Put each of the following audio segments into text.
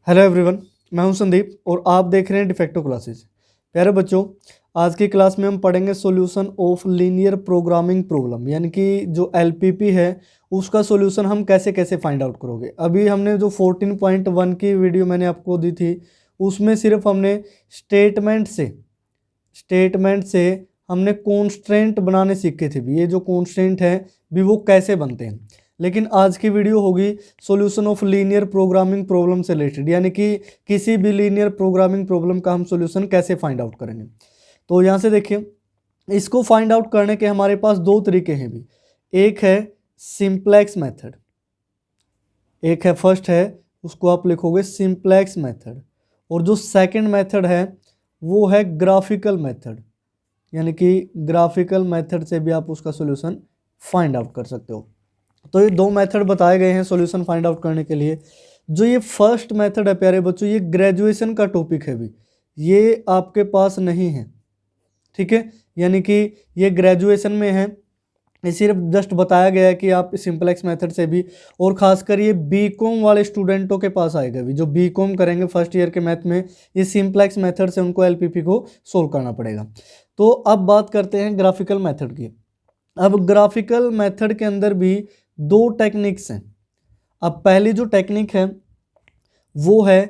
Hello everyone, मैं हूं संदीप और आप देख रहे हैं डिफेक्टो क्लासेस। प्यारे बच्चों, आज की क्लास में हम पढ़ेंगे solution of linear programming problem, यानी कि जो एलपीपी है उसका सॉल्यूशन हम कैसे कैसे फाइंड आउट करोगे। अभी हमने जो 14.1 की वीडियो मैंने आपको दी थी उसमें सिर्फ हमने स्टेटमेंट से हमने कॉन्स्ट्रेंट बनाने सीखे थे भी, ये जो कॉन्स्ट्रेंट है भी वो कैसे बनते हैं। लेकिन आज की वीडियो होगी solution of linear programming problem से रिलेटेड, यानी कि किसी भी लीनियर प्रोग्रामिंग प्रॉब्लम का हम सॉल्यूशन कैसे फाइंड आउट करेंगे। तो यहाँ से देखिए, इसको फाइंड आउट करने के हमारे पास दो तरीके हैं भी। एक है सिंप्लेक्स मेथड, एक है फर्स्ट है उसको आप लिखोगे सिंप्लेक्स मेथड, और जो सेकंड मेथड है वो है ग्राफिकल मेथड, यानी कि ग्राफिकल मेथड से भी आप उसका सॉल्यूशन फाइंड आउट कर सकते हो। तो ये दो मेथड बताए गए हैं सॉल्यूशन फाइंड आउट करने के लिए। जो ये फर्स्ट मेथड है प्यारे बच्चों, ये ग्रेजुएशन का टॉपिक है भी, ये आपके पास नहीं है, ठीक है। यानी कि ये ग्रेजुएशन में है, ये सिर्फ जस्ट बताया गया है कि आप सिंपलेक्स मेथड से भी, और खासकर ये बीकॉम वाले स्टूडेंटों के पास आएगा भी, जो बीकॉम करेंगे फर्स्ट ईयर के मैथ में, ये सिंपलेक्स मेथड से उनको एलपीपी को सोल्व करना पड़ेगा। तो अब बात करते हैं ग्राफिकल मेथड की। अब ग्राफिकल मेथड के अंदर भी दो टेक्निक्स हैं। अब पहली जो टेक्निक है वो है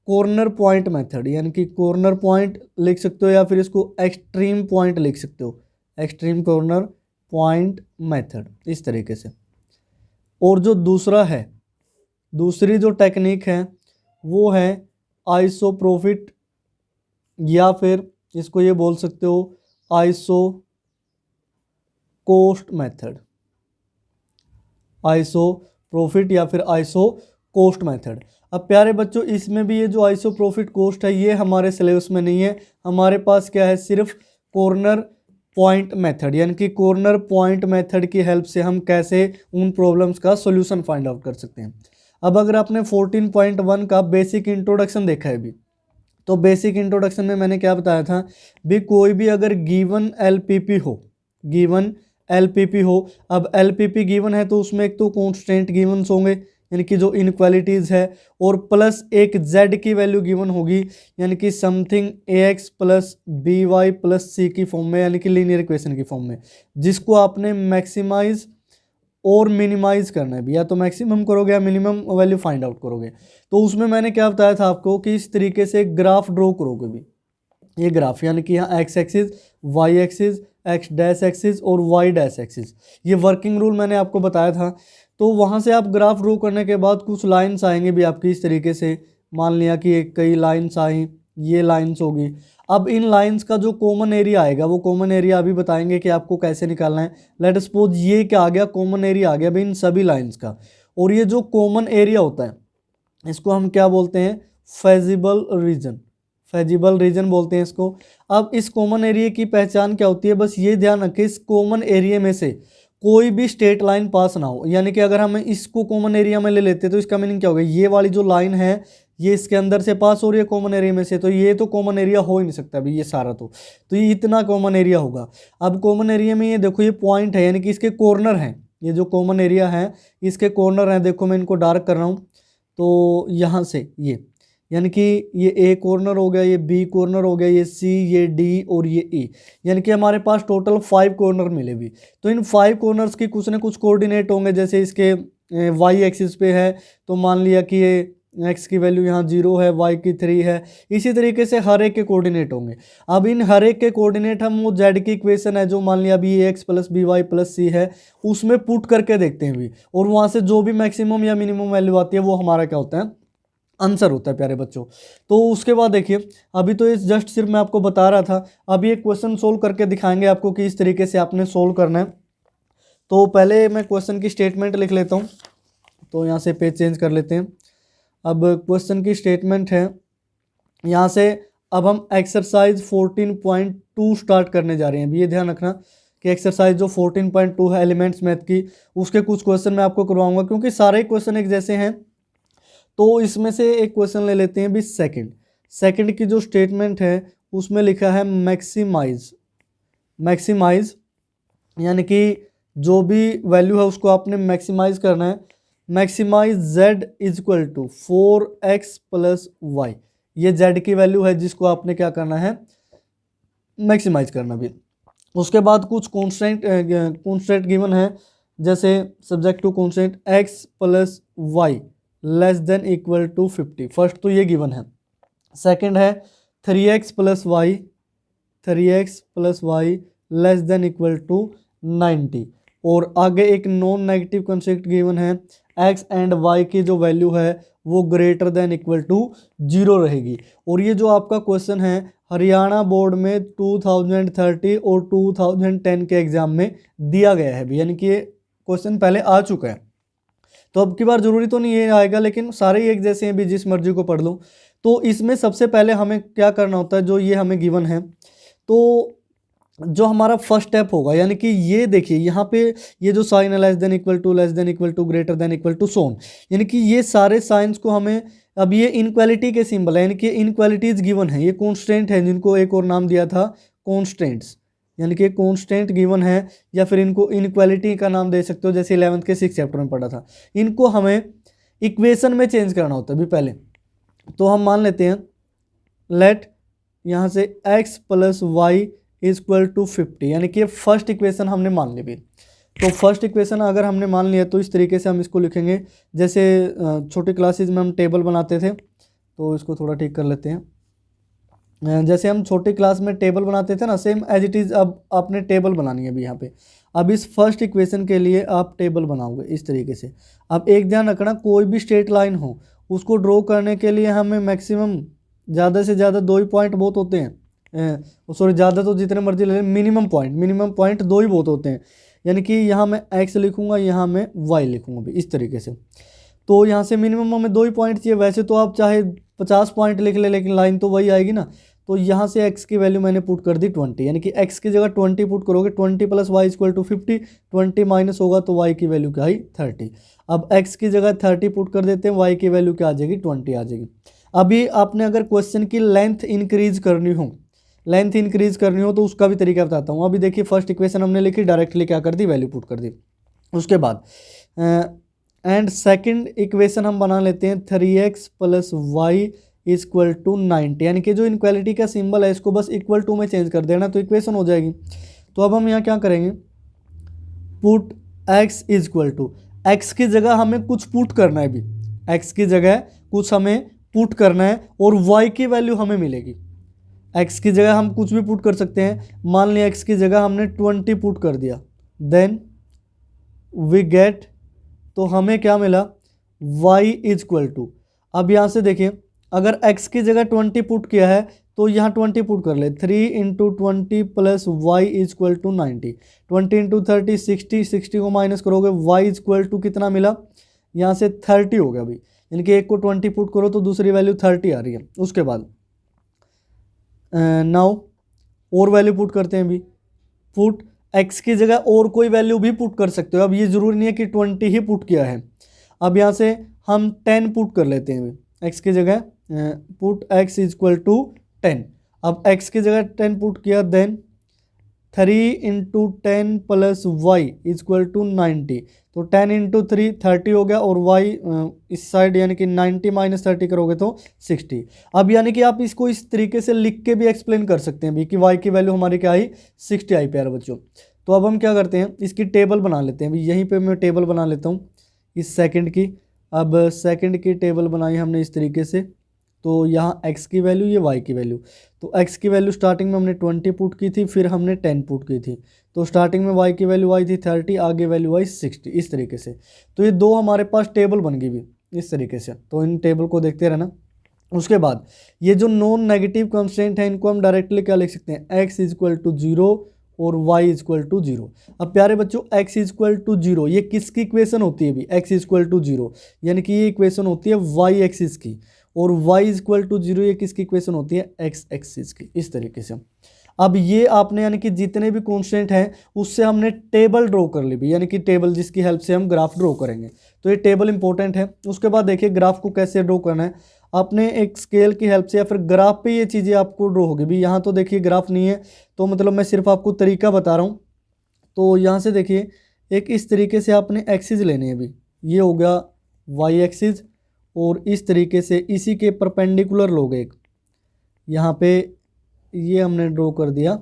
कॉर्नर पॉइंट मेथड, यानी कि कॉर्नर पॉइंट लिख सकते हो या फिर इसको एक्सट्रीम पॉइंट लिख सकते हो, एक्सट्रीम कॉर्नर पॉइंट मेथड, इस तरीके से। और जो दूसरी जो टेक्निक है वो है आइसोप्रोफिट, या फिर इसको ये बोल सकते हो iso cost method, iso profit या फिर आइसो कोस्ट मेथड। अब प्यारे बच्चों, इसमें भी ये जो आइसो प्रॉफिट कोस्ट है ये हमारे सिलेबस में नहीं है। हमारे पास क्या है, सिर्फ कॉर्नर पॉइंट मेथड, यानी कि कॉर्नर पॉइंट मेथड की हेल्प से हम कैसे उन प्रॉब्लम्स का सॉल्यूशन फाइंड आउट कर सकते हैं। अब अगर आपने 14.1 का बेसिक इंट्रोडक्शन देखा है भी, तो बेसिक इंट्रोडक्शन में मैंने क्या बताया था भी, कोई भी अगर गिवन एलपीपी हो, अब एलपीपी गिवन है तो उसमें एक तो कॉन्स्टेंट गिवन होंगे, यानी कि जो इनक्वालिटीज़ है, और प्लस एक z की वैल्यू गिवन होगी, यानी कि something ax plus B Y plus C की फॉर्म में, यानी कि लीनियर इक्वेशन की फॉर्म में, जिसको आपने मैक्सिमाइज और मिनिमाइज करना है भी, या तो मैक्सिमम करोगे या मिनिमम वैल्यू फाइंड आउट करोगे। तो उसमें मैंने क्या बताया था आपको कि इस तरीके से ग्राफ ड्रॉ करोगे भी, ये ग्राफ, यानी कि यहाँ x axis, y axis, x dash axis और वाई डैश एक्सिस, ये वर्किंग रूल मैंने आपको बताया था। तो वहाँ से आप ग्राफ ड्रॉ करने के बाद कुछ लाइंस आएंगे भी आपकी इस तरीके से, मान लिया कि कई लाइंस आई, ये लाइंस होगी। अब इन लाइंस का जो कॉमन एरिया आएगा वो कॉमन एरिया अभी बताएंगे कि आपको कैसे निकालना है। लेट सपोज ये क्या आ गया, कॉमन एरिया आ गया भाई इन सभी लाइंस का, और ये जो कॉमन एरिया होता है इसको हम क्या बोलते हैं, फेजिबल रीजन बोलते हैं इसको। अब इस कॉमन एरिया की पहचान क्या होती है, बस ये ध्यान रखें इस कॉमन एरिया में से कोई भी स्ट्रेट लाइन पास ना हो, यानी कि अगर हम इसको कॉमन एरिया में ले लेते तो इसका मीनिंग क्या होगा, ये वाली जो लाइन है ये इसके अंदर से पास हो रही है कॉमन एरिया में से, तो ये तो कॉमन एरिया हो ही नहीं सकता अभी ये सारा, तो ये इतना कॉमन एरिया होगा। अब कॉमन एरिया में ये देखो ये पॉइंट है, यानी कि इसके कॉर्नर हैं, ये जो कॉमन एरिया है इसके कॉर्नर हैं, देखो मैं इनको डार्क कर रहा हूँ, तो यहाँ से ये, यानी कि ये ए कॉर्नर हो गया, ये बी कॉर्नर हो गया, ये सी, ये डी और ये ई, यानी कि हमारे पास टोटल 5 कॉर्नर मिले भी। तो इन 5 कॉर्नर्स की कुछ ना कुछ कोऑर्डिनेट होंगे, जैसे इसके वाई एक्सिस पे है तो मान लिया कि ये एक्स की वैल्यू यहाँ 0 है, वाई की 3 है, इसी तरीके से हर एक के कोऑर्डिनेट होंगे। अब इन हर एक के कोऑर्डिनेट हम वो जेड की इक्वेशन है जो मान लिया B X plus B Y plus C है उसमें पुट करके देखते हैं भी, और वहाँ से जो भी मैक्सिमम या मिनिमम वैल्यू आती है वो हमारा क्या होता है, आंसर होता है प्यारे बच्चों। तो उसके बाद देखिए, अभी तो ये जस्ट सिर्फ मैं आपको बता रहा था, अभी एक क्वेश्चन सोल्व करके दिखाएंगे आपको कि इस तरीके से आपने सोल्व करना है। तो पहले मैं क्वेश्चन की स्टेटमेंट लिख लेता हूँ, तो यहाँ से पेज चेंज कर लेते हैं। अब क्वेश्चन की स्टेटमेंट है यहाँ से, अब हम एक्सरसाइज 14.2 स्टार्ट करने जा रहे हैं। अभी ये ध्यान रखना कि एक्सरसाइज जो 14.2 है एलिमेंट्स मैथ की, उसके कुछ क्वेश्चन मैं आपको करवाऊंगा, क्योंकि सारे क्वेश्चन एक जैसे हैं। तो इसमें से एक क्वेश्चन ले लेते हैं भी, सेकंड की जो स्टेटमेंट है उसमें लिखा है मैक्सिमाइज, यानी कि जो भी वैल्यू है उसको आपने मैक्सिमाइज करना है। Maximise z is equal to 4x plus y, ये z की वैल्यू है जिसको आपने क्या करना है, मैक्सिमाइज करना भी। उसके बाद कुछ कॉन्स्टेंट गिवन है, जैसे subject to constant x plus y less than equal to 50, first तो ये गिवन है। सेकंड है 3x plus y less than equal to 90, और आगे एक नॉन नेगेटिव कॉन्स्टेंट गिवन है, x एंड y की जो वैल्यू है वो ग्रेटर देन इक्वल टू 0 रहेगी। और ये जो आपका क्वेश्चन है हरियाणा बोर्ड में 2030 और 2010 के एग्जाम में दिया गया है भी, यानी कि ये क्वेश्चन पहले आ चुका है। तो अब की बार जरूरी तो नहीं ये आएगा, लेकिन सारे ही एक जैसे हैं भी, जिस मर्जी को पढ़ लो। तो इसमें सबसे पहले हमें क्या करना होता है, जो ये हमें गिवन है, तो जो हमारा फर्स्ट स्टेप होगा, यानी कि ये देखिए यहाँ पे ये जो साइन है less than equal to greater than equal to सोन, यानी कि ये सारे साइंस को हमें, अब ये इनक्वालिटी के सिंबल है, यानी कि इनक्वालिटीज गिवन है, ये कॉन्स्टेंट है जिनको एक और नाम दिया था कॉन्स्टेंट्स, यानी कि कॉन्स्टेंट गिवन है, या फिर इनको इनक्वालिटी का नाम दे सकते हो, जैसे 11th के 6th चैप्टर में पढ़ा था। इनको हमें इक्वेशन में चेंज करना होता है भी पहले। तो हम मान लेते हैं लेट यहाँ से x plus y is equal to 50, यानी कि फर्स्ट इक्वेशन हमने मान ली भी। तो फर्स्ट इक्वेशन अगर हमने मान लिया तो इस तरीके से हम इसको लिखेंगे, जैसे छोटी क्लासेज में हम टेबल बनाते थे, तो इसको थोड़ा ठीक कर लेते हैं। जैसे हम छोटी क्लास में टेबल बनाते थे ना, सेम एज इट इज़ अब आपने टेबल बनानी है अभी यहाँ पे। अब इस फर्स्ट इक्वेशन के लिए आप टेबल बनाओगे इस तरीके से। अब एक ध्यान रखना, कोई भी स्ट्रेट लाइन हो उसको ड्रॉ करने के लिए हमें मैक्सिमम ज़्यादा से ज़्यादा 2 ही पॉइंट बहुत होते हैं, सॉरी ज़्यादा तो जितने मर्जी ले लें, मिनिमम पॉइंट 2 ही बहुत होते हैं। यानी कि यहाँ मैं x लिखूँगा, यहाँ मैं y लिखूँगा भी इस तरीके से। तो यहाँ से मिनिमम हमें 2 ही पॉइंट चाहिए। वैसे तो आप चाहे 50 पॉइंट लिख ले, लेकिन लाइन तो वही आएगी ना। तो यहाँ से x की वैल्यू मैंने पुट कर दी 20, यानी कि x की जगह 20 पुट करोगे, 20 plus y equal to 50, 20 minus होगा तो y की वैल्यू क्या आई 30। अब x की जगह 30 पुट कर देते हैं, y की वैल्यू क्या आ जाएगी 20 आ जाएगी। अभी आपने अगर क्वेश्चन की लेंथ इंक्रीज करनी हो तो उसका भी तरीका बताता हूँ। अभी देखिए फर्स्ट इक्वेशन हमने लिखी, डायरेक्टली क्या कर दी, वैल्यू पुट कर दी। उसके बाद एंड सेकंड इक्वेशन हम बना लेते हैं 3x plus y equal to 90, यानी कि जो इनक्वालिटी का सिंबल है इसको बस इक्वल टू में चेंज कर देना तो इक्वेशन हो जाएगी। तो अब हम यहाँ क्या करेंगे, put x equal to, x की जगह हमें कुछ पुट करना है भी, x की जगह कुछ हमें पुट करना है और y की वैल्यू हमें मिलेगी। x की जगह हम कुछ भी पुट कर सकते हैं, मान लिया x की जगह हमने 20 पुट कर दिया, देन वी गेट, तो हमें क्या मिला y इक्वल टू। अब यहाँ से देखिए अगर x की जगह 20 पुट किया है तो यहाँ 20 पुट कर ले, 3 into 20 plus y equal to 90, 20 into 30 60, 60 को माइनस करोगे y इक्वल टू कितना मिला, यहाँ से 30 हो गया अभी, यानी कि एक को 20 पुट करो तो दूसरी वैल्यू 30 आ रही है। उसके बाद नाउ और वैल्यू पुट करते हैं अभी, पुट x की जगह और कोई वैल्यू भी पुट कर सकते हो। अब ये ज़रूरी नहीं है कि 20 ही पुट किया है। अब यहाँ से हम 10 पुट कर लेते हैं अभी, x की जगह पुट x इक्वल टू 10। अब x की जगह 10 पुट किया, then 3 into 10 plus y equal to 90, तो 10 इंटू 3 30 हो गया, और y इस साइड यानी कि 90 माइनस 30 करोगे तो 60। अब यानी कि आप इसको इस तरीके से लिख के भी एक्सप्लेन कर सकते हैं भी कि y की वैल्यू हमारी क्या आई 60 आई प्यारे बच्चों। तो अब हम क्या करते हैं, इसकी टेबल बना लेते हैं भी, यहीं पे मैं टेबल बना लेता हूँ इस सेकंड की। अब सेकंड की टेबल बनाई हमने इस तरीके से, तो यहाँ x की वैल्यू, ये y की वैल्यू। तो x की वैल्यू स्टार्टिंग में हमने 20 पुट की थी, फिर हमने 10 पुट की थी, तो स्टार्टिंग में y की वैल्यू आई थी 30, आगे वैल्यू आई 60 इस तरीके से। तो ये दो हमारे पास टेबल बन गई भी इस तरीके से, तो इन टेबल को देखते रहना। उसके बाद ये जो नॉन नेगेटिव कंस्ट्रेंट है इनको हम डायरेक्टली क्या लिख सकते हैं, x इक्वल टू 0 और y इक्वल टू 0। अब प्यारे बच्चों x इक्वल टू 0 ये किसकी इक्वेशन होती है भी, x इक्वल टू 0 यानी कि ये इक्वेशन होती है y एक्सिस की, और y इक्वल टू 0 ये किसकी इक्वेशन होती है, x एक्सिस की इस तरीके से। अब ये आपने यानी कि जितने भी कॉन्स्टेंट हैं उससे हमने टेबल ड्रॉ कर ली भी, यानी कि टेबल जिसकी हेल्प से हम ग्राफ ड्रॉ करेंगे, तो ये टेबल इंपॉर्टेंट है। उसके बाद देखिए ग्राफ को कैसे ड्रॉ करना है, आपने एक स्केल की हेल्प से या फिर ग्राफ पे ये चीज़ें आपको ड्रॉ होगी भी। यहाँ तो देखिए ग्राफ नहीं है, तो मतलब मैं सिर्फ आपको तरीका बता रहा हूँ। तो यहाँ से देखिए एक इस तरीके से आपने एक्सिस लेने हैं भी, ये हो गया वाई एक्सिस, और इस तरीके से इसी के परपेंडिकुलर लोगे एक, यहाँ पे ये हमने ड्रॉ कर दिया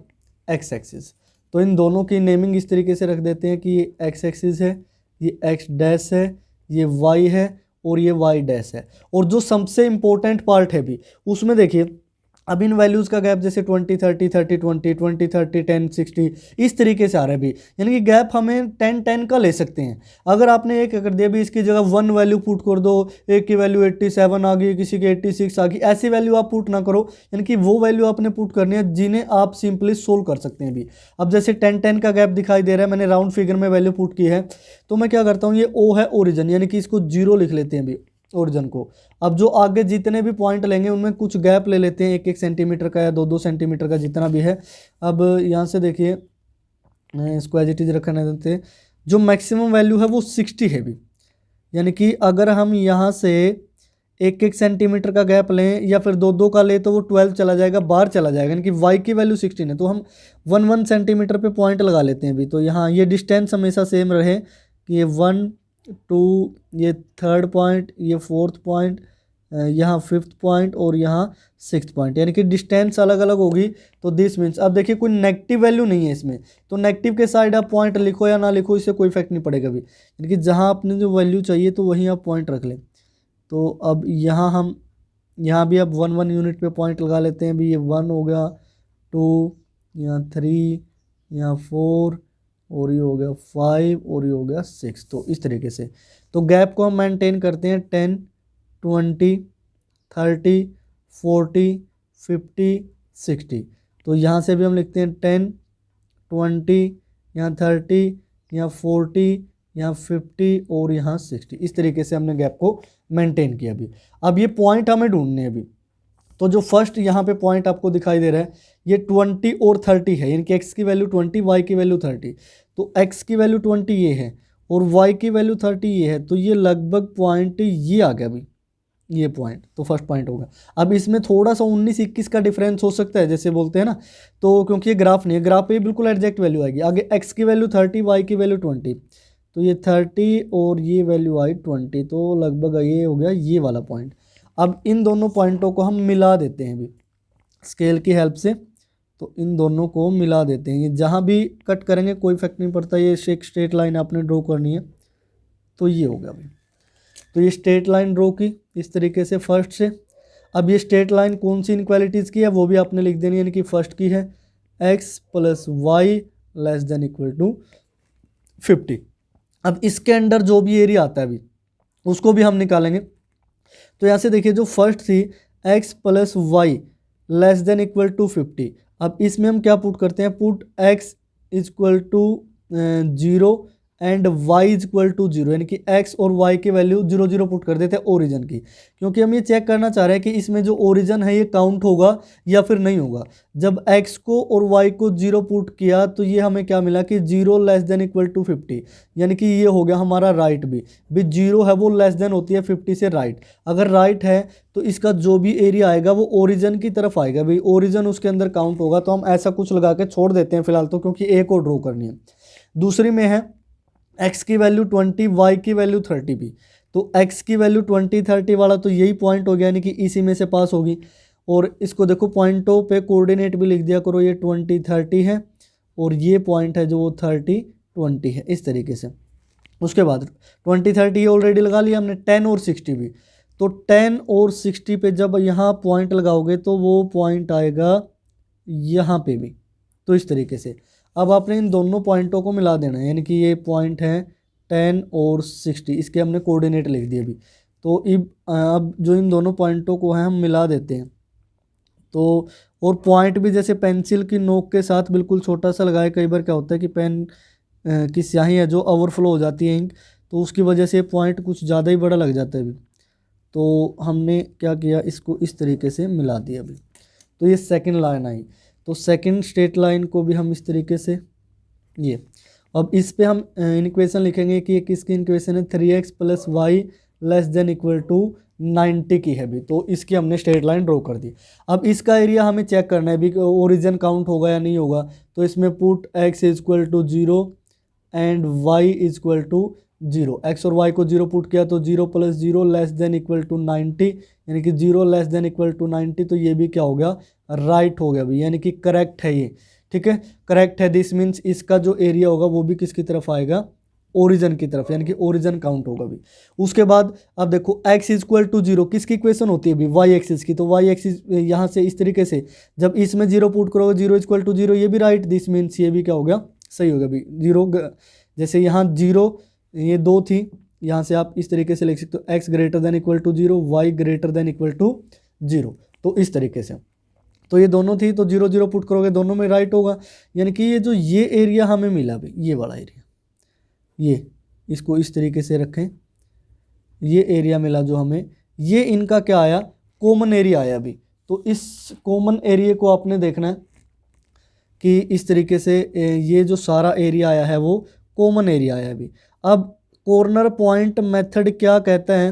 एक्स एक्सिस। तो इन दोनों की नेमिंग इस तरीके से रख देते हैं कि ये एक्स एक्सिस है, ये एक्स डैश है, ये वाई है और ये वाई डैश है। और जो सबसे इम्पोर्टेंट पार्ट है भी उसमें देखिए, अब इन वैल्यूज़ का गैप जैसे 20 30 30 20 20 30 10 60 इस तरीके से आ रहा है भी, यानी कि गैप हमें 10 10 का ले सकते हैं। अगर आपने एक कर दिया भी, इसकी जगह 1 वैल्यू पुट कर दो, एक की वैल्यू 87 आ गई, किसी की 86 आ गई, ऐसी वैल्यू आप पुट ना करो, यानी कि वो वैल्यू आपने पुट करनी है जिन्हें आप सिंपली सोल्व कर सकते हैं भी। अब जैसे 10 10 का गैप दिखाई दे रहा है, मैंने राउंड फिगर में वैल्यू पुट की है, तो मैं क्या करता हूँ, ये ओ है ओरिजिन, यानी कि इसको 0 लिख लेते हैं भी ओरिजिन को। अब जो आगे जितने भी पॉइंट लेंगे उनमें कुछ गैप ले लेते हैं, 1 1 सेंटीमीटर का या 2 2 सेंटीमीटर का, जितना भी है। अब यहाँ से देखिए, इसको एज इट इज रखने देते हैं, जो मैक्सिमम वैल्यू है वो 60 है भी, यानी कि अगर हम यहाँ से 1 1 सेंटीमीटर का गैप लें या फिर 2 2 का ले तो वो 12 चला जाएगा, बाहर चला जाएगा, यानी कि वाई की वैल्यू 16 है, तो हम 1 1 सेंटीमीटर पे पॉइंट लगा लेते हैं भी। तो यहाँ ये डिस्टेंस हमेशा सेम रहे कि ये 1 2, ये 3rd पॉइंट, ये 4th पॉइंट, यहाँ 5th पॉइंट और यहाँ 6th पॉइंट, यानी कि डिस्टेंस अलग अलग होगी। तो दिस मीन्स, अब देखिए कोई नेगेटिव वैल्यू नहीं है इसमें, तो नेगेटिव के साइड आप पॉइंट लिखो या ना लिखो, इससे कोई इफेक्ट नहीं पड़ेगा भी, यानी कि जहाँ आपने जो वैल्यू चाहिए तो वहीं आप पॉइंट रख लें। तो अब यहाँ हम, यहाँ भी अब 1 1 यूनिट पे पॉइंट लगा लेते हैं भी। ये 1 हो गया, 2, यहाँ 3, यहाँ 4 और ये हो गया 5 और ये हो गया 6। तो इस तरीके से तो गैप को हम मेंटेन करते हैं 10 20 30 40 50 60। तो यहाँ से भी हम लिखते हैं 10 20, यहाँ 30, यहाँ 40, यहाँ 50 और यहाँ 60। इस तरीके से हमने गैप को मेंटेन किया अभी। अब ये पॉइंट हमें ढूंढने हैं अभी। तो जो फर्स्ट यहाँ पे पॉइंट आपको दिखाई दे रहा है ये 20 और 30 है, यानी कि x की वैल्यू 20, y की वैल्यू 30। तो x की वैल्यू 20 ये है और y की वैल्यू 30 ये है, तो ये लगभग पॉइंट ये आ गया भाई, ये पॉइंट तो फर्स्ट पॉइंट होगा। अब इसमें थोड़ा सा 19 21 का डिफरेंस हो सकता है, जैसे बोलते हैं ना, तो क्योंकि ये ग्राफ नहीं है, ग्राफ पे बिल्कुल एग्जैक्ट वैल्यू आएगी। आगे x की वैल्यू 30, y की वैल्यू 20, तो ये 30 और ये वैल्यू आई 20, तो लगभग ये हो गया ये वाला पॉइंट। अब इन दोनों पॉइंटों को हम मिला देते हैं अभी स्केल की हेल्प से, तो इन दोनों को मिला देते हैं। ये जहाँ भी कट करेंगे कोई इफेक्ट नहीं पड़ता, ये एक स्ट्रेट लाइन आपने ड्रॉ करनी है। तो ये हो गया अभी, तो ये स्ट्रेट लाइन ड्रॉ की इस तरीके से फर्स्ट से। अब ये स्ट्रेट लाइन कौन सी इनक्वालिटीज़ की है वो भी आपने लिख देनी है, यानी कि फर्स्ट की है x + y < 50। अब इसके अंडर जो भी एरिया आता है अभी उसको भी हम निकालेंगे। तो यहाँ से देखिए जो फर्स्ट थी x + y < 50। अब इसमें हम क्या पुट करते हैं, पुट x = 0 एंड y = 0, यानी कि x और y की वैल्यू 0 0 पुट कर देते हैं ओरिजिन की, क्योंकि हम ये चेक करना चाह रहे हैं कि इसमें जो ओरिजिन है ये काउंट होगा या फिर नहीं होगा। जब x को और y को 0 पुट किया तो ये हमें क्या मिला कि 0 < 50, यानी कि ये हो गया हमारा राइट भी 0 है वो लेस देन होती है 50 से राइट। अगर राइट है तो इसका जो भी एरिया आएगा वो ओरिजिन की तरफ आएगा भाई, ओरिजिन उसके अंदर काउंट होगा। तो हम ऐसा कुछ लगा के छोड़ देते हैं फिलहाल तो, क्योंकि एक और ड्रॉ करनी है। दूसरी में है x की वैल्यू 20, y की वैल्यू 30 भी, तो x की वैल्यू 20 30 वाला तो यही पॉइंट हो गया, यानी कि इसी में से पास होगी। और इसको देखो पॉइंटों पे कोऑर्डिनेट भी लिख दिया करो, ये 20 30 है और ये पॉइंट है जो वो 30 20 है, इस तरीके से। उसके बाद 20 30 ऑलरेडी लगा लिया हमने, 10 और 60 भी। तो 10 और 60 पे जब यहाँ पॉइंट लगाओगे तो वो पॉइंट आएगा यहाँ पे भी, तो इस तरीके से। अब आपने इन दोनों पॉइंटों को मिला देना है, यानी कि ये पॉइंट है 10 और 60, इसके हमने कोऑर्डिनेट लिख दिए अभी। तो अब जो इन दोनों पॉइंटों को है हम मिला देते हैं। तो और पॉइंट भी जैसे पेंसिल की नोक के साथ बिल्कुल छोटा सा लगाए। कई बार क्या होता है कि पेन की स्याही है जो ओवरफ्लो हो जाती है इंक, तो उसकी वजह से पॉइंट कुछ ज़्यादा ही बड़ा लग जाता है अभी। तो हमने क्या किया, इसको इस तरीके से मिला दिया अभी। तो ये सेकंड लाइन आई, तो सेकंड स्ट्रेट लाइन को भी हम इस तरीके से ये। अब इस पे हम इक्वेशन लिखेंगे कि ये किसकी इक्वेशन है, 3x + y < 90 की है भी। तो इसकी हमने स्ट्रेट लाइन ड्रॉ कर दी। अब इसका एरिया हमें चेक करना है भी, ओरिजिन काउंट होगा या नहीं होगा। तो इसमें put x = 0 and y = zero, x और वाई को जीरो पुट किया तो zero plus zero less than equal to 90, यानी कि zero less than equal to 90, तो ये भी क्या हो गया, राइट हो गया भाई, यानी कि करेक्ट है ये। ठीक है, करेक्ट है। दिस मीन्स इसका जो एरिया होगा वो भी किसकी तरफ आएगा, ओरिजिन की तरफ, यानी कि ओरिजिन काउंट होगा भी। उसके बाद अब देखो x इक्वल टू जीरो किसकी इक्वेशन होती है अभी, y एक्सिस की, तो y एक्सिस यहाँ से इस तरीके से जब इसमें जीरो पुट करोगे जीरो इक्वल टू जीरो, ये भी राइट, दिस मीन्स ये भी क्या हो गया, सही हो गया भाई। जीरो जैसे यहाँ जीरो ये दो थी, यहाँ से आप इस तरीके से लिख सकते हो x greater than equal to zero, y greater than equal to zero, तो इस तरीके से। तो ये दोनों थी तो जीरो जीरो पुट करोगे दोनों में राइट होगा, यानी कि ये जो ये एरिया हमें मिला भाई, ये वाला एरिया, ये इसको इस तरीके से रखें, ये एरिया मिला जो हमें, ये इनका क्या आया, कॉमन एरिया आया अभी। तो इस कॉमन एरिया को आपने देखना है कि इस तरीके से ये जो सारा एरिया आया है वो कॉमन एरिया आया अभी। अब कॉर्नर पॉइंट मेथड क्या कहता है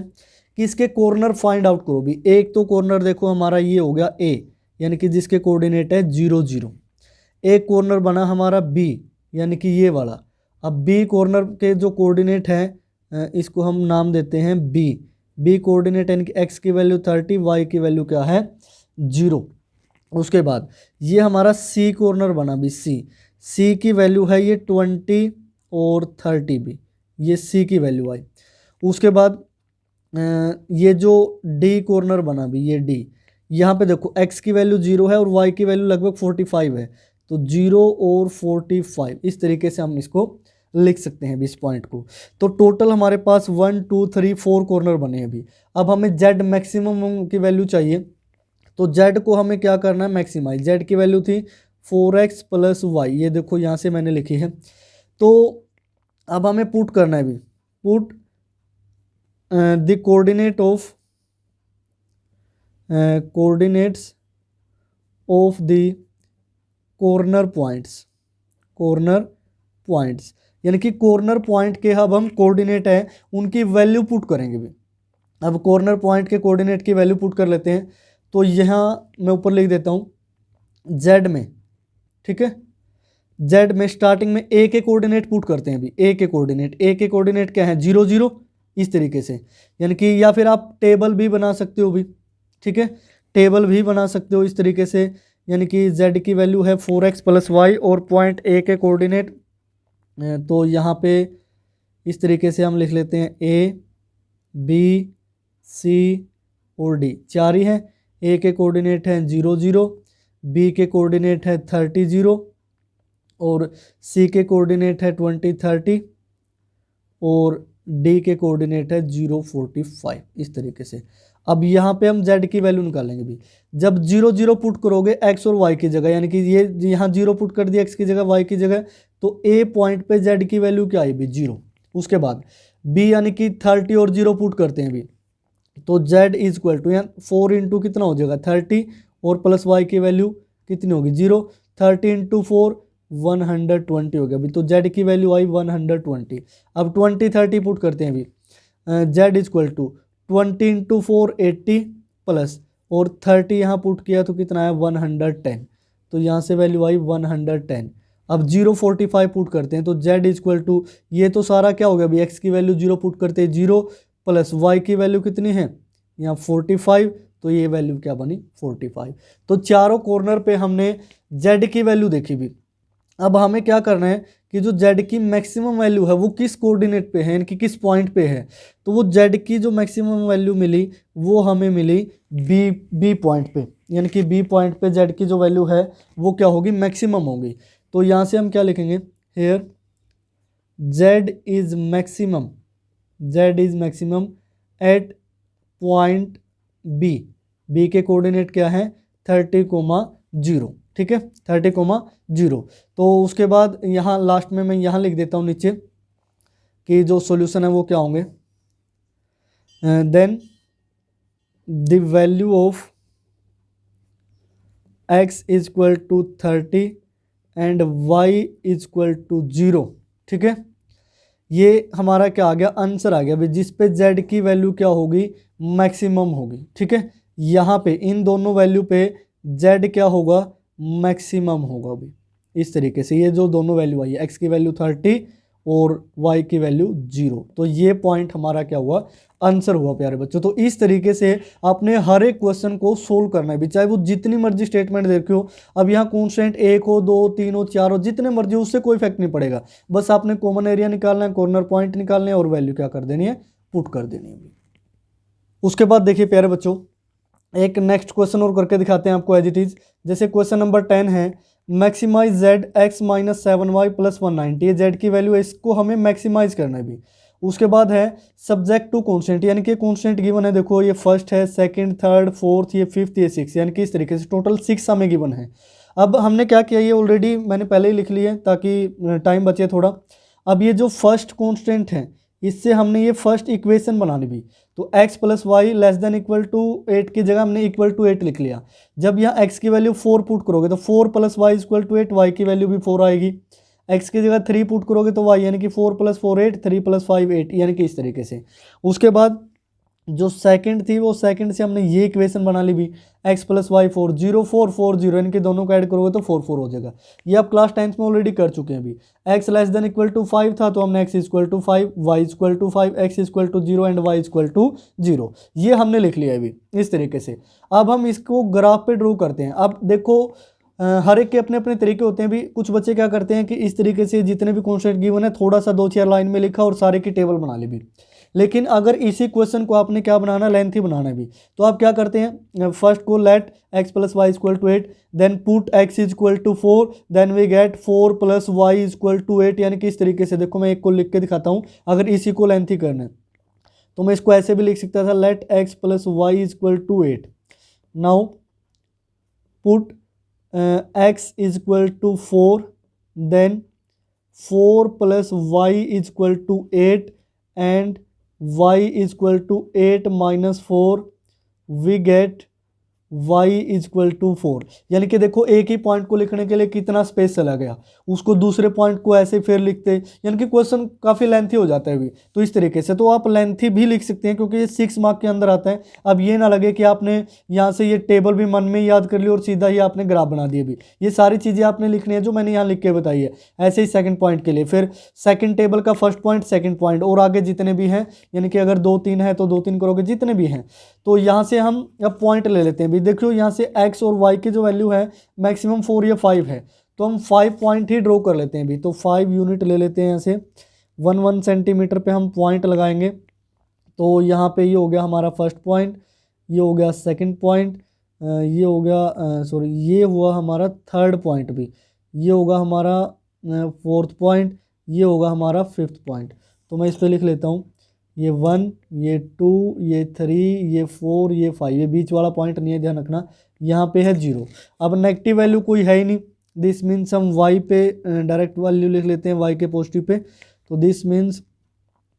कि इसके कॉर्नर फाइंड आउट करो भी। एक तो कॉर्नर देखो हमारा ये हो गया ए, यानी कि जिसके कोऑर्डिनेट है 0 0। एक कॉर्नर बना हमारा बी, यानी कि ये वाला। अब बी कॉर्नर के जो कोऑर्डिनेट है इसको हम नाम देते हैं बी। बी कोऑर्डिनेट यानी कि एक्स की वैल्यू 30, वाई की वैल्यू क्या है 0। उसके बाद ये हमारा सी कॉर्नर बना भी, सी की वैल्यू है ये 20 और 30 भी, ये सी की वैल्यू आई। उसके बाद ये जो डी कॉर्नर बना भी, ये डी, यहाँ पे देखो x की वैल्यू 0 है और y की वैल्यू लगभग 45 है, तो 0 और 45 इस तरीके से हम इसको लिख सकते हैं इस पॉइंट को। तो टोटल हमारे पास 1 2 3 4 कॉर्नर बने अभी। अब हमें z मैक्सिमम की वैल्यू चाहिए, तो z को हमें क्या करना है, मैक्सिमाइज। z की वैल्यू थी 4x प्लस वाई, ये देखो यहाँ से मैंने लिखी है। तो अब हमें पुट करना है अभी, put the coordinate of coordinates of the corner points, यानी कि कॉर्नर पॉइंट के अब हम कोऑर्डिनेट है उनकी वैल्यू पुट करेंगे भी। अब कॉर्नर पॉइंट के कोऑर्डिनेट की वैल्यू पुट कर लेते हैं, तो यहाँ मैं ऊपर लिख देता हूँ z में, ठीक है, z में स्टार्टिंग में a के कोऑर्डिनेट पुट करते हैं अभी। a के कोऑर्डिनेट क्या है 0 0, इस तरीके से, यानी कि या फिर आप टेबल भी बना सकते हो भी, ठीक है, टेबल भी बना सकते हो इस तरीके से, यानी कि z की वैल्यू है 4x प्लस वाई और पॉइंट a के कोऑर्डिनेट, तो यहाँ पे इस तरीके से हम लिख लेते हैं a b c और d, चार ही हैं। a के कोऑर्डिनेट हैं 0 0, b के कोऑर्डिनेट है 30 0 और c के कोऑर्डिनेट है 20 30 और d के कोऑर्डिनेट है 0 45, इस तरीके से। अब यहाँ पे हम z की वैल्यू निकालेंगे भी। जब 0 0 पुट करोगे x और y की जगह, यानी कि ये यहाँ 0 पुट कर दिया x की जगह y की जगह, तो a पॉइंट पे z की वैल्यू क्या आई भी 0। उसके बाद b यानी कि 30 और 0 पुट करते हैं भी, तो z इज इक्वल टू यहाँ 4 इंटू कितना हो जाएगा 30 और प्लस y की वैल्यू कितनी होगी 0, 30 इंटू 4 120 हो गया अभी, तो z की वैल्यू आई 120। अब 20 30 पुट करते हैं अभी, z is equal to 20 into 4 80 plus और 30 यहाँ पुट किया तो कितना आया 110, तो यहाँ से वैल्यू आई 110। अब 045 पुट करते हैं, तो z इज इक्वल टू, ये तो सारा क्या हो गया अभी, x की वैल्यू 0 पुट करते हैं 0 प्लस y की वैल्यू कितनी है यहाँ 45, तो ये वैल्यू क्या बनी 45। तो चारों कॉर्नर पे हमने z की वैल्यू देखी भी। अब हमें क्या करना है कि जो z की मैक्सिमम वैल्यू है वो किस कोऑर्डिनेट पे है, यानी कि किस पॉइंट पे है, तो वो z की जो मैक्सिमम वैल्यू मिली वो हमें मिली b पॉइंट पे, यानी कि b पॉइंट पे z की जो वैल्यू है वो क्या होगी मैक्सिमम होगी। तो यहाँ से हम क्या लिखेंगे, here z is maximum at point b के कोऑर्डिनेट क्या है 30,0, ठीक है 30,0। तो उसके बाद यहाँ लास्ट में मैं यहाँ लिख देता हूँ नीचे कि जो सॉल्यूशन है वो क्या होंगे, then the value of x is equal to 30 and y is equal to 0, ठीक है। ये हमारा क्या आ गया, आंसर आ गया भाई, जिस पे z की वैल्यू क्या होगी मैक्सिमम होगी, ठीक है। यहाँ पे इन दोनों वैल्यू पे z क्या होगा मैक्सिमम होगा भी, इस तरीके से। ये जो दोनों वैल्यू आई है x की वैल्यू 30 और y की वैल्यू 0। तो ये पॉइंट हमारा क्या हुआ, आंसर हुआ प्यारे बच्चों। तो इस तरीके से आपने हर एक क्वेश्चन को सोल्व करना है भी, चाहे वो जितनी मर्जी स्टेटमेंट देखे हो। अब यहाँ कॉन्स्टेंट 1 हो, 2, 3 हो, 4 हो, जितने मर्जी हो, उससे कोई इफेक्ट नहीं पड़ेगा। बस आपने कॉमन एरिया निकालना है, कॉर्नर पॉइंट निकालने हैं और वैल्यू क्या कर देनी है, पुट कर देनी है। उसके बाद देखिए प्यारे बच्चों, एक नेक्स्ट क्वेश्चन और करके दिखाते हैं आपको एज इट इज। जैसे क्वेश्चन नंबर 10 है, maximize z x minus 7y plus 190। ये जेड की वैल्यू है, इसको हमें मैक्सिमाइज करना है भी। उसके बाद है सब्जेक्ट टू कॉन्स्टेंट, यानी कि कॉन्स्टेंट गिवन है, देखो ये फर्स्ट है, सेकंड, थर्ड, फोर्थ, ये फिफ्थ, ये सिक्स, यानी कि इस तरीके से टोटल 6 हमें गिवन है। अब हमने क्या किया, ये ऑलरेडी मैंने पहले ही लिख लिया है ताकि टाइम बचे थोड़ा। अब ये जो फर्स्ट कॉन्स्टेंट है, इससे हमने ये फर्स्ट इक्वेशन बनानी भी। तो x plus y less than equal to 8 की जगह हमने इक्वल टू 8 लिख लिया। जब यहाँ x की वैल्यू 4 पुट करोगे तो 4 plus y equal to 8, y की वैल्यू भी 4 आएगी। x की जगह 3 पुट करोगे तो y, यानी कि 4 प्लस 4 8, 3 प्लस 5 8, यानी कि इस तरीके से। उसके बाद जो सेकंड थी, वो सेकंड से हमने ये इक्वेशन बना ली भी, x प्लस वाई 4 0 4 4 0, यानी कि दोनों को ऐड करोगे तो 4 4 हो जाएगा। ये आप क्लास 10th में ऑलरेडी कर चुके हैं अभी। x less than equal to 5 था तो हमने x equal to 5, y equal to 5, x equal to 0 and y equal to 0, ये हमने लिख लिया अभी इस तरीके से। अब हम इसको ग्राफ पे ड्रॉ करते हैं। अब देखो हर एक के अपने अपने तरीके होते हैं भी। कुछ बच्चे क्या करते हैं कि इस तरीके से जितने भी कॉन्स्टेंट गिवन है थोड़ा सा 2-4 लाइन में लिखा और सारे की टेबल बना ली भी। लेकिन अगर इसी क्वेश्चन को आपने क्या बनाना, लेंथी बनाना भी, तो आप क्या करते हैं, फर्स्ट को let x plus y equal to 8, then put x equal to 4, then we get 4 plus y equal to 8, यानी कि इस तरीके से। देखो मैं एक को लिख के दिखाता हूँ। अगर इसी को लेंथी करना है तो मैं इसको ऐसे भी लिख सकता था, let x plus y equal to 8, now put x equal to 4, then 4 plus y equal to 8 and y equal to 8 minus 4, we get y equal to 4। यानी कि देखो एक ही पॉइंट को लिखने के लिए कितना स्पेस चला गया, उसको दूसरे पॉइंट को ऐसे फिर लिखते, यानी कि क्वेश्चन काफ़ी लेंथी हो जाता है भी। तो इस तरीके से तो आप लेंथी भी लिख सकते हैं क्योंकि ये 6 मार्क के अंदर आता है। अब ये ना लगे कि आपने यहाँ से ये टेबल भी मन में याद कर ली और सीधा ही आपने ग्राफ बना दिए भी। ये सारी चीज़ें आपने लिखनी है जो मैंने यहाँ लिख के बताई है। ऐसे ही सेकंड पॉइंट के लिए फिर सेकंड टेबल का फर्स्ट पॉइंट, सेकंड पॉइंट और आगे जितने भी हैं, यानी कि अगर 2-3 है तो 2-3 करोगे, जितने भी हैं। तो यहाँ से हम अब पॉइंट ले लेते हैं भी। देखो यहाँ से x और y की जो वैल्यू है मैक्सिमम 4 या 5 है, तो हम 5 पॉइंट ही ड्रॉ कर लेते हैं भी। तो 5 यूनिट ले लेते हैं, यहाँ से 1 सेंटीमीटर पे हम पॉइंट लगाएंगे। तो यहाँ पे ये हो गया हमारा फर्स्ट पॉइंट, ये हो गया सेकंड पॉइंट, ये हो गया सॉरी ये हुआ हमारा थर्ड पॉइंट भी, ये होगा हमारा फोर्थ पॉइंट, ये होगा हमारा फिफ्थ पॉइंट। तो मैं इस पर लिख लेता हूँ, ये 1, ये 2, ये 3, ये 4, ये 5, ये बीच वाला पॉइंट नहीं है, ध्यान रखना। यहाँ पे है 0। अब नेगेटिव वैल्यू कोई है ही नहीं, दिस मीन्स हम y पे डायरेक्ट वैल्यू लिख लेते हैं, y के पॉजिटिव पे। तो दिस मीन्स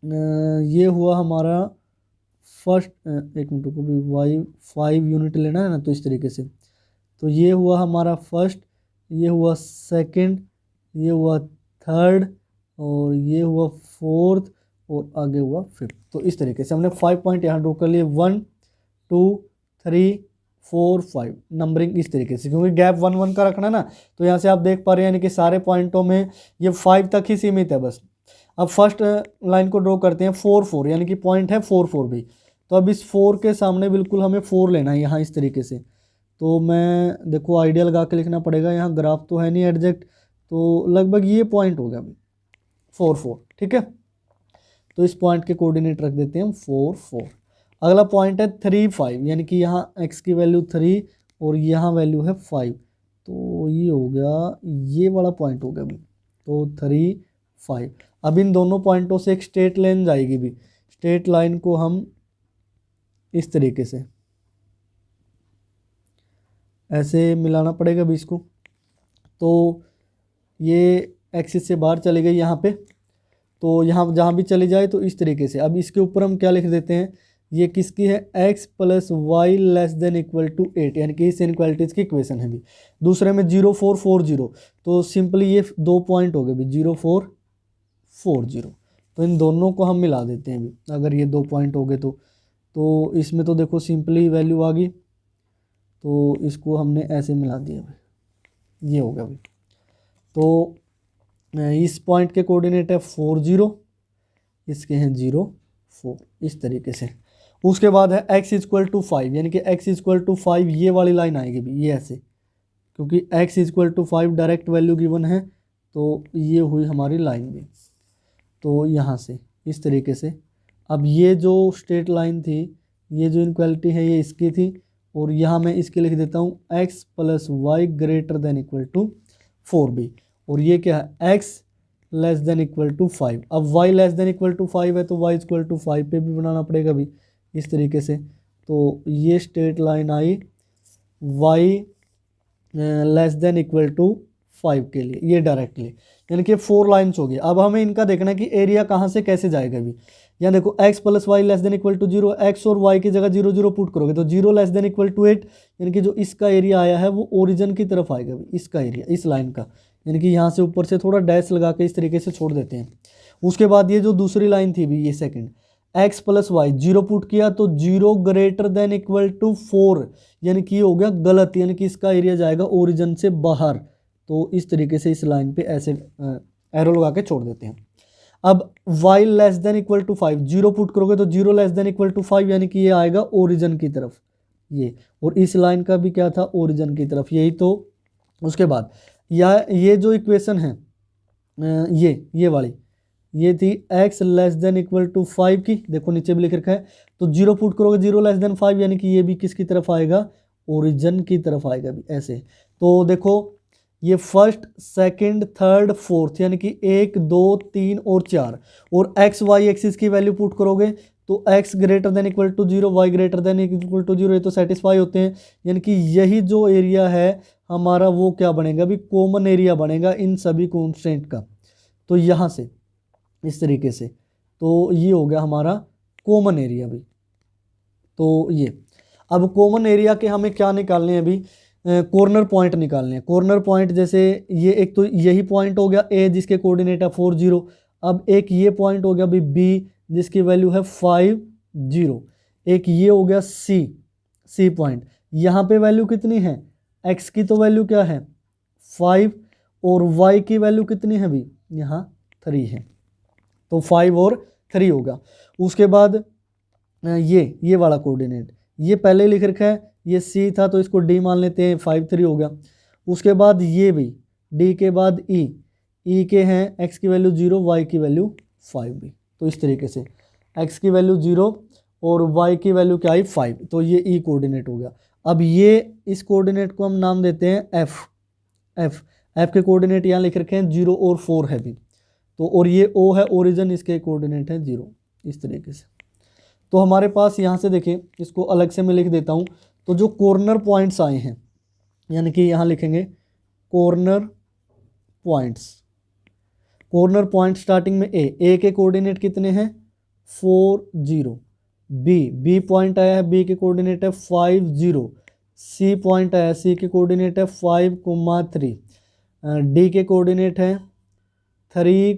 ये हुआ हमारा फर्स्ट, एक मिनट को भी, y 5 यूनिट लेना है ना, तो इस तरीके से। तो ये हुआ हमारा फर्स्ट, ये हुआ सेकंड, ये हुआ थर्ड, और ये हुआ फोर्थ, और आगे हुआ फिफ्थ। तो इस तरीके से हमने 5 पॉइंट यहाँ ड्रॉ कर लिए, 1 2 3 4 5, नंबरिंग इस तरीके से, क्योंकि गैप 1 1 का रखना ना। तो यहाँ से आप देख पा रहे हैं यानी कि सारे पॉइंटों में ये 5 तक ही सीमित है बस। अब फर्स्ट लाइन को ड्रॉ करते हैं 4 4, यानी कि पॉइंट है 4 4 भी। तो अब इस 4 के सामने बिल्कुल हमें 4 लेना है यहाँ इस तरीके से। तो मैं देखो आइडिया लगा के लिखना पड़ेगा, यहाँ ग्राफ तो है नहीं एग्जैक्ट, तो लगभग ये पॉइंट हो गया अभी 4 4, ठीक है। तो इस पॉइंट के कोऑर्डिनेट रख देते हैं हम 4 4। अगला पॉइंट है 3 5, यानी कि यहाँ x की वैल्यू 3 और यहाँ वैल्यू है 5। तो ये हो गया, ये वाला पॉइंट हो गया अभी। तो 3 5, अब इन दोनों पॉइंटों से एक स्ट्रेट लाइन जाएगी भी। स्ट्रेट लाइन को हम इस तरीके से ऐसे मिलाना पड़ेगा भी इसको। तो ये एक्सिस से बाहर चली गई यहाँ पे, तो यहाँ जहाँ भी चली जाए तो इस तरीके से। अब इसके ऊपर हम क्या लिख देते हैं, ये किसकी है, x plus y less than equal to 8, यानी कि इस इनक्वालिटीज़ की इक्वेशन है भी। दूसरे में 0 4 4 0, तो सिंपली ये 2 पॉइंट हो गए भी, 0 4 4 0। तो इन दोनों को हम मिला देते हैं भी, अगर ये 2 पॉइंट हो गए तो इसमें तो देखो सिंपली वैल्यू आ गई, तो इसको हमने ऐसे मिला दिया भाई, ये हो गया भाई। तो इस पॉइंट के कोऑर्डिनेट है 4 0, इसके हैं 0 4, इस तरीके से। उसके बाद है x इक्वल टू 5, यानी कि x इक्वल टू 5 ये वाली लाइन आएगी भी, ये ऐसे, क्योंकि x equal to 5 direct value given है, तो ये हुई हमारी लाइन भी। तो यहाँ से इस तरीके से, अब ये जो स्ट्रेट लाइन थी, ये जो इनक्वालिटी है ये इसकी थी, और यहाँ मैं इसके लिख देता हूँ x plus y greater than equal to 4b, और ये क्या है x less than equal to 5। अब y less than equal to 5 है तो y इक्वल टू 5 पे भी बनाना पड़ेगा भी इस तरीके से। तो ये स्ट्रेट लाइन आई y less than equal to 5 के लिए, ये डायरेक्टली, यानी कि 4 लाइन्स हो गई। अब हमें इनका देखना है कि एरिया कहाँ से कैसे जाएगा भी। यहाँ देखो x plus y less than equal to 0, x और y की जगह 0 0 पुट करोगे तो 0 लेस देन इक्वल टू 8, यानी कि जो इसका एरिया आया है वो ओरिजिन की तरफ आएगा भी, इसका एरिया इस लाइन का, यानी कि यहाँ से ऊपर से थोड़ा डैश लगा के इस तरीके से छोड़ देते हैं। उसके बाद ये जो दूसरी लाइन थी भी, ये second, x plus y 0 put किया तो 0 ग्रेटर देन इक्वल टू 4, यानी कि ये हो गया गलत, यानी कि इसका एरिया जाएगा ओरिजिन से बाहर। तो इस तरीके से इस लाइन पे ऐसे एरो लगा के छोड़ देते हैं। अब y less than equal to 5 0 put करोगे तो 0 लेस देन इक्वल टू 5, यानी कि ये आएगा ओरिजिन की तरफ ये, और इस लाइन का भी क्या था ओरिजिन की तरफ, यही तो। उसके बाद ये जो इक्वेशन है ये वाली, ये थी x less than equal to 5 की, देखो नीचे भी लिख रखा है, तो 0 पुट करोगे 0 लेस देन 5, यानी कि ये भी किसकी तरफ आएगा ओरिजिन की तरफ आएगा भी ऐसे। तो देखो ये फर्स्ट सेकंड थर्ड फोर्थ, यानी कि 1 2 3 और 4, और x y एक्सिस की वैल्यू पुट करोगे तो x greater than equal to 0 y greater than equal to 0, ये तो सेटिस्फाई होते हैं, यानी कि यही जो एरिया है हमारा वो क्या बनेगा भी कॉमन एरिया बनेगा इन सभी कॉन्स्टेंट का। तो यहाँ से इस तरीके से, तो ये हो गया हमारा कॉमन एरिया भी। तो ये अब कॉमन एरिया के हमें क्या निकालने हैं अभी, कॉर्नर पॉइंट निकालने हैं। कॉर्नर पॉइंट जैसे ये एक तो यही पॉइंट हो गया A जिसके कोऑर्डिनेट है 4 0, अब एक ये पॉइंट हो गया भी B जिसकी वैल्यू है 5 0, एक ये हो गया C पॉइंट, यहाँ पे वैल्यू कितनी है x की तो वैल्यू क्या है 5, और y की वैल्यू कितनी है भी यहाँ 3 है, तो 5 और 3 होगा। उसके बाद ये वाला कोऑर्डिनेट ये पहले लिख रखा है, ये C था तो इसको D मान लेते हैं, 5 3 हो गया। उसके बाद ये भी D के बाद E के हैं x की वैल्यू 0 y की वैल्यू 5 भी, तो इस तरीके से x की वैल्यू 0 और y की वैल्यू क्या आई 5, तो ये E कोऑर्डिनेट हो गया। अब ये इस कोऑर्डिनेट को हम नाम देते हैं f के कोऑर्डिनेट यहाँ लिख रखे हैं 0 और 4 है भी, तो और ये O है ओरिजिन, इसके कोऑर्डिनेट है 0 इस तरीके से। तो हमारे पास यहाँ से देखें, इसको अलग से मैं लिख देता हूँ, तो जो कॉर्नर पॉइंट्स आए हैं, यानी कि यहाँ लिखेंगे कॉर्नर पॉइंट स्टार्टिंग में A के कोऑर्डिनेट कितने हैं 4 0, B पॉइंट आया है, B के कोऑर्डिनेट है 5 0, C पॉइंट आया, C के कोऑर्डिनेट है 5 3, D के कोऑर्डिनेट है 3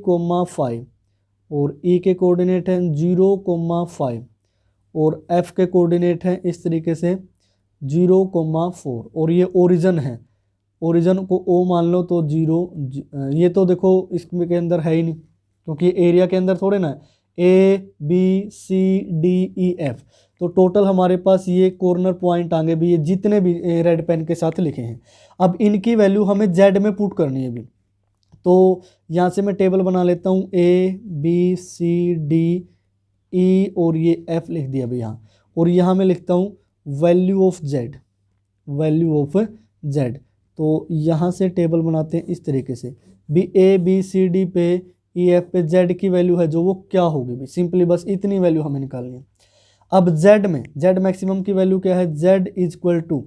5, और E के कोऑर्डिनेट है 0 5, और F के कोऑर्डिनेट हैं इस तरीके से 0 4, और ये ओरिजिन है, ओरिजिन को O मान लो तो 0, ये तो देखो इसके अंदर है ही नहीं क्योंकि एरिया के अंदर थोड़े ना A B C D E F, तो टोटल हमारे पास ये कॉर्नर पॉइंट आगे भी, ये जितने भी रेड पेन के साथ लिखे हैं। अब इनकी वैल्यू हमें Z में पुट करनी है भी, तो यहाँ से मैं टेबल बना लेता हूँ A B C D E और ये F लिख दिया भी यहाँ, और यहाँ मैं लिखता हूँ वैल्यू ऑफ Z, तो यहाँ से टेबल बनाते हैं इस तरीके से भी A B C D पे E F पे Z की वैल्यू है जो वो क्या होगी भी, सिंपली बस इतनी वैल्यू हमें निकालनी है। अब Z में Z मैक्सिमम की वैल्यू क्या है, Z is equal to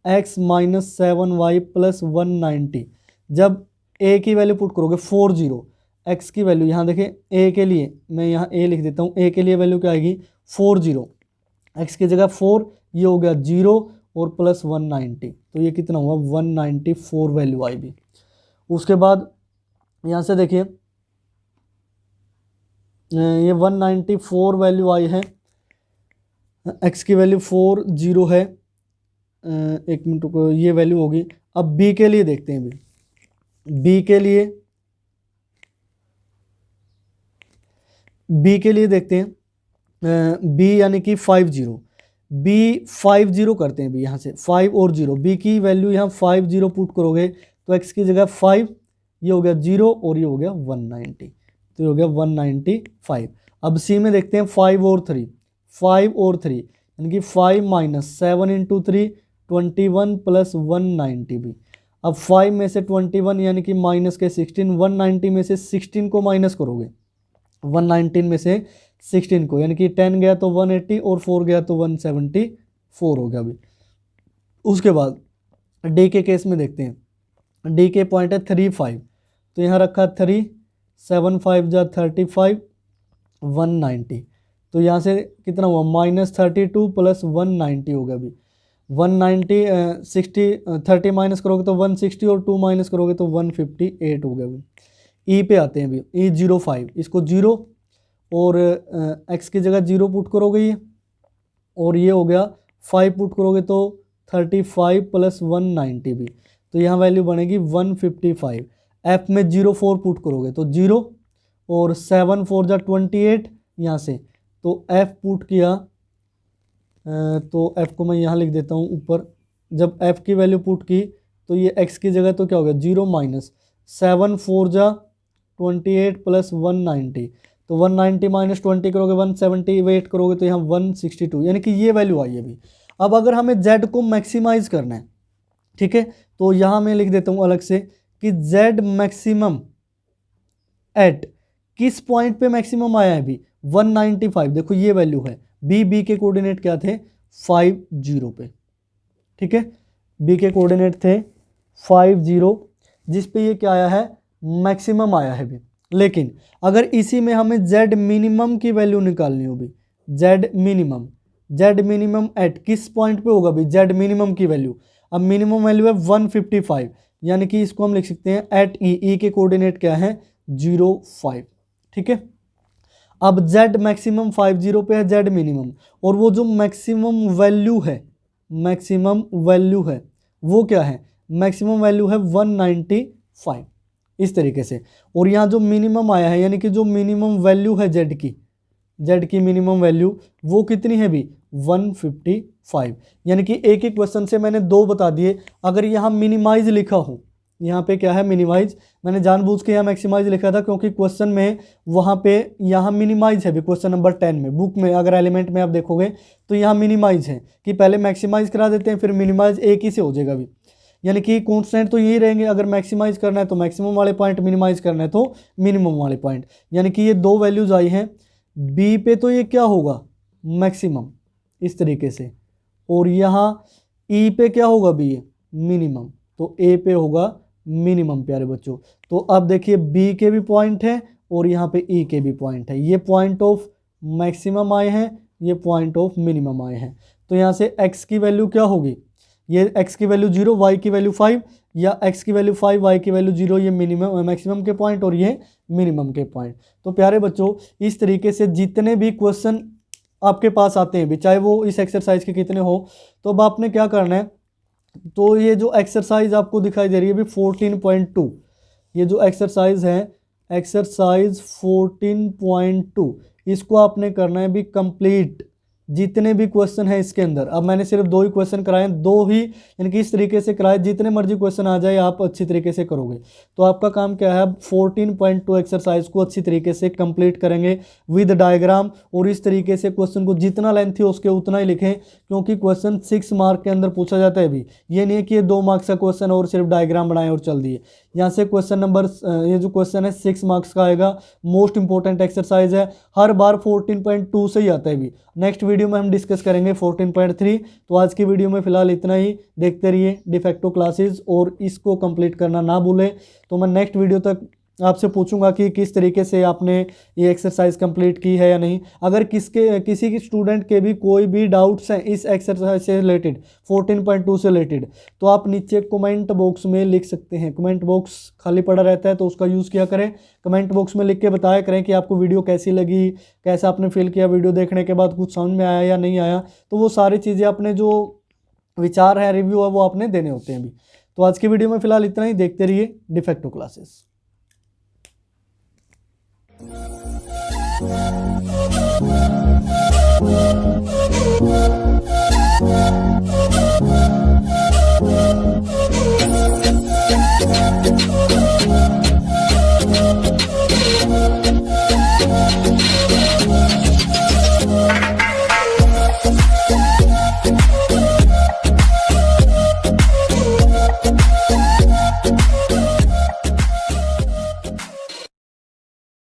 x minus 7y plus 190, जब A की वैल्यू पुट करोगे 4 0, x की वैल्यू यहाँ देखें A के लिए मैं यहाँ A लिख देता हूँ, A के लिए वैल्यू क्या आएगी 4 0, x की जगह 4, ये हो गया 0 और प्लस 190, तो ये कितना हुआ 194 वैल्यू आई भी। उसके बाद यहाँ से देखिए ये 194 वैल्यू आई है, x की वैल्यू 4 0 है, एक मिनट को ये वैल्यू होगी। अब B के लिए देखते हैं भी, B के लिए बी के लिए देखते हैं, बी यानी कि 50, बी 50 करते हैं बी, यहाँ से 5 और 0, बी की वैल्यू यहाँ 50 पुट करोगे तो एक्स की जगह 5, ये हो गया 0 और ये हो गया 190, तो ये हो गया 195। अब सी में देखते हैं 5 और 3, 5 और 3 यानी कि 5 माइनस 7 इंटू 3 21 प्लस 190 भी। अब 5 में से 21 यानी कि माइनस के 16, 190 में से 16 को माइनस करोगे, 119 में से 16 को, यानी कि 10 गया तो 180 और 4 गया तो 174 हो गया अभी। उसके बाद डी के केस में देखते हैं, डी के पॉइंट है 3 5, तो यहाँ रखा 3, 7 5 जा 35, 190, तो यहाँ से कितना हुआ -32 प्लस 190 हो गया अभी। 190 60 30 माइनस करोगे तो 160 और 2 माइनस करोगे तो 158 हो गया अभी। ई पे आते हैं अभी, ई 05, इसको 0 और एक्स की जगह 0 पुट करोगे ये, और ये हो गया 5 पुट करोगे तो 35 प्लस 190 भी, तो यहाँ वैल्यू बनेगी 155। एफ में 04 पुट करोगे तो 0 और 7 4 जा 28 यहाँ से, तो एफ पुट किया, तो एफ को मैं यहाँ लिख देता हूँ ऊपर। जब एफ की वैल्यू पुट की तो ये एक्स की जगह तो क्या हो गया 0 माइनस 7 4 जा 28 प्लस 190, तो 190 माइनस 20 करोगे 178 करोगे तो यहाँ 162, यानी कि ये वैल्यू आई अभी। अब अगर हमें z को मैक्सिमाइज करना है, ठीक है, तो यहाँ मैं लिख देता हूँ अलग से कि z मैक्सिमम एट किस पॉइंट पे मैक्सिमम आया है अभी 195, देखो ये वैल्यू है। बी के कोऑर्डिनेट क्या थे 50 पे, ठीक है, बी के कोऑर्डिनेट थे 50, जिस पे ये क्या आया है मैक्सिमम आया है अभी। लेकिन अगर इसी में हमें z मिनिमम की वैल्यू निकालनी हो भी, z मिनिमम एट किस पॉइंट पे होगा भी z मिनिमम की वैल्यू, अब मिनिमम वैल्यू है 155, यानी कि इसको हम लिख सकते हैं एट ई के कोऑर्डिनेट क्या है 05, ठीक है। अब z मैक्सिमम 50 पे है, z मिनिमम, और वो जो मैक्सिमम वैल्यू है वो क्या है, मैक्सिमम वैल्यू है 195 इस तरीके से। और यहाँ जो मिनिमम आया है यानी कि जो मिनिमम वैल्यू है z की मिनिमम वैल्यू वो कितनी है भी 155, यानी कि एक एक क्वेश्चन से मैंने 2 बता दिए। अगर यहाँ मिनिमाइज लिखा हो, यहाँ पे क्या है मिनिमाइज, मैंने जानबूझ के यहाँ मैक्सिमाइज लिखा था क्योंकि क्वेश्चन में वहाँ पे यहाँ मिनिमाइज है भी, क्वेश्चन नंबर 10 में बुक में अगर एलिमेंट में आप देखोगे तो यहाँ मिनिमाइज है कि पहले मैक्सिमाइज करा देते हैं फिर मिनिमाइज एक ही से हो जाएगा भी, यानी कि कॉन्स्टेंट तो यही रहेंगे। अगर मैक्सिमाइज करना है तो मैक्सिमम वाले पॉइंट, मिनिमाइज करना है तो मिनिमम वाले पॉइंट, यानी कि ये 2 वैल्यूज आई हैं। बी पे तो ये क्या होगा मैक्सिमम इस तरीके से, और यहाँ ई पे क्या होगा भी ये मिनिमम, तो ए पे होगा मिनिमम प्यारे बच्चों। तो अब देखिए बी के भी पॉइंट है और यहाँ पे ई के भी पॉइंट है, ये पॉइंट ऑफ मैक्सिमम आए हैं, ये पॉइंट ऑफ मिनिमम आए हैं। तो यहाँ से x की वैल्यू क्या होगी, ये x की वैल्यू 0, y की वैल्यू 5, या x की वैल्यू 5, y की वैल्यू 0, ये मिनिमम मैक्सिमम के पॉइंट और ये मिनिमम के पॉइंट। तो प्यारे बच्चों इस तरीके से जितने भी क्वेश्चन आपके पास आते हैं भी, चाहे वो इस एक्सरसाइज के कितने हो, तो अब आपने क्या करना है, तो ये जो एक्सरसाइज आपको दिखाई दे रही है भी 14.2, ये जो एक्सरसाइज है एक्सरसाइज 14.2, इसको आपने करना है भी कंप्लीट, जितने भी क्वेश्चन है इसके अंदर। अब मैंने सिर्फ 2 ही क्वेश्चन कराए, 2 ही, यानी कि इस तरीके से कराए, जितने मर्जी क्वेश्चन आ जाए आप अच्छी तरीके से करोगे। तो आपका काम क्या है, 14.2 एक्सरसाइज को अच्छी तरीके से कंप्लीट करेंगे विद डायग्राम, और इस तरीके से क्वेश्चन को जितना लेंथ हो उसके उतना ही लिखें, क्योंकि क्वेश्चन 6 मार्क के अंदर पूछा जाता है। अभी ये नहीं है कि ये 2 मार्क्स का क्वेश्चन और सिर्फ डायग्राम बनाए और चल दिए। यहाँ से क्वेश्चन नंबर, ये जो क्वेश्चन है 6 मार्क्स का आएगा, मोस्ट इंपॉर्टेंट एक्सरसाइज है, हर बार 14.2 से ही आता है। भी नेक्स्ट वीडियो में हम डिस्कस करेंगे 14.3। तो आज की वीडियो में फिलहाल इतना ही, देखते रहिए डिफेक्टो क्लासेस और इसको कंप्लीट करना ना भूलें। तो मैं नेक्स्ट वीडियो तक आपसे पूछूंगा कि किस तरीके से आपने ये एक्सरसाइज कंप्लीट की है या नहीं। अगर किसी की स्टूडेंट के भी कोई भी डाउट्स हैं इस एक्सरसाइज से रिलेटेड, 14.2 से रिलेटेड, तो आप नीचे कमेंट बॉक्स में लिख सकते हैं। कमेंट बॉक्स खाली पड़ा रहता है तो उसका यूज़ किया करें। कमेंट बॉक्स में लिख के बताया करें कि आपको वीडियो कैसी लगी, कैसा आपने फील किया, वीडियो देखने के बाद कुछ समझ में आया या नहीं आया। तो वो सारी चीज़ें अपने जो विचार है, रिव्यू है, वो आपने देने होते हैं अभी। तो आज की वीडियो में फिलहाल इतना ही, देखते रहिए डिफेक्टो क्लासेस।